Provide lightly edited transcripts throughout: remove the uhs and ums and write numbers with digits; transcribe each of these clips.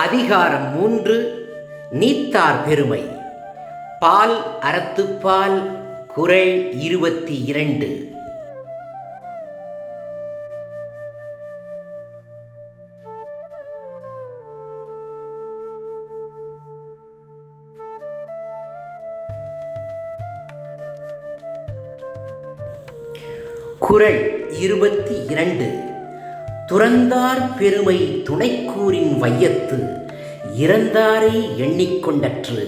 அதிகாரம் 3 நீத்தார் பெருமை. பால் அறத்துப்பால் குறள் 22. குறள் 22. துறந்தார் பெருமை துணைக்கூறின் வையத்து இறந்தாரை எண்ணிக்கொண்டற்று.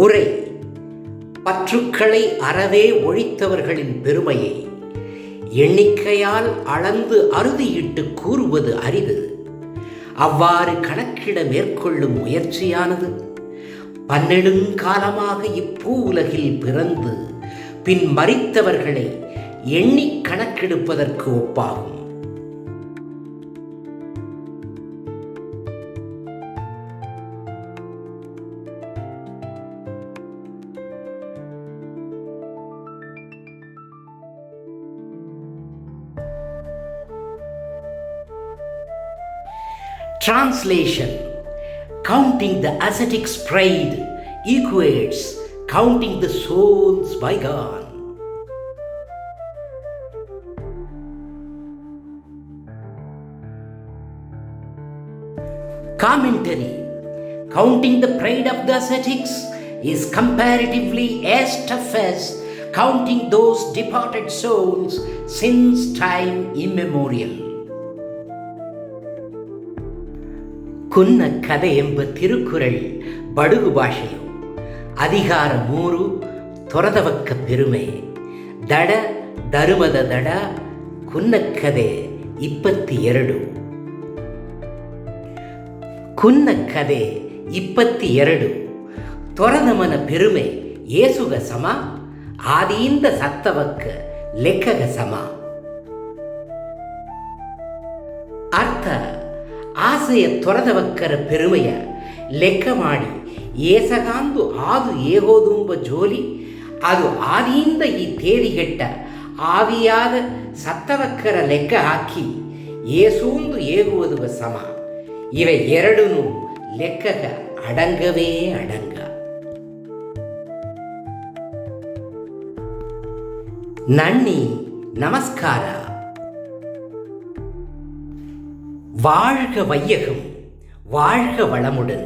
உரை: பற்றுக்களை அறவே ஒழித்தவர்களின் பெருமையை எண்ணிக்கையால் அளந்து அறுதியிட்டு கூறுவது அரிது. அவ்வாறு கணக்கிட மேற்கொள்ளும் முயற்சியானது பன்னெடுங்காலமாக இப்பூ உலகில் பிறந்து பின் மரித்தவர்களை எண்ணி கணக்கெடுப்பதற்கு ஒப்பாகும். Translation: counting the ascetic's pride equates counting the souls bygone. Commentary: counting the pride of the ascetics is comparatively as tough as counting those departed souls since time immemorial. ಕುನ್ನ ಕಥೆ ಎಂಬ ತಿರುಕುರಳ್ ಬಡುಗು ಭಾಷೆಯು. ಅಧಿಕಾರ 3 ತೊರೆದವಕ್ಕ ಪೆರುಮೆ. ದಡ ಧರ್ಮದ ದಡ. ಕುನ್ನ ಕಥೆ 22. ಕುನ್ನ ಕಥೆ 22. ತೊರೆದಮನ ಪೆರುಮೆ ಏಸುಗ ಸಮ, ಆದಿಯಿಂದ ಸತ್ತವಕ್ಕ ಲೆಕ್ಕಗ ಸಮ. ಅರ್ಥ: ಆಸೆಯ ತೊರೆದವಕ್ಕರ ಪೆರುಮೆಯ ಲೆಕ್ಕ ಮಾಡಿ ಏಸಗಾಂದು ಆದು ಏಗೋದುಂಬ ಜೋಲಿ ಅದು ಆದಿಯಿಂದ ಈ ತೇರಿಗೆಟ್ಟ ಆವಿಯಾದ ಸತ್ತವಕ್ಕರ ಲೆಕ್ಕ ಹಾಕಿ ಏಸೂಂದು ಏಗುವುದುಗ ಸಮ. ಇವೆ ಎರಡೂ ಲೆಕ್ಕಗ ಅಡಂಗವೇ ಅಡಂಗ. நன்னி நமஸ்கார. வாழ்க வையகம், வாழ்க வளமுடன்.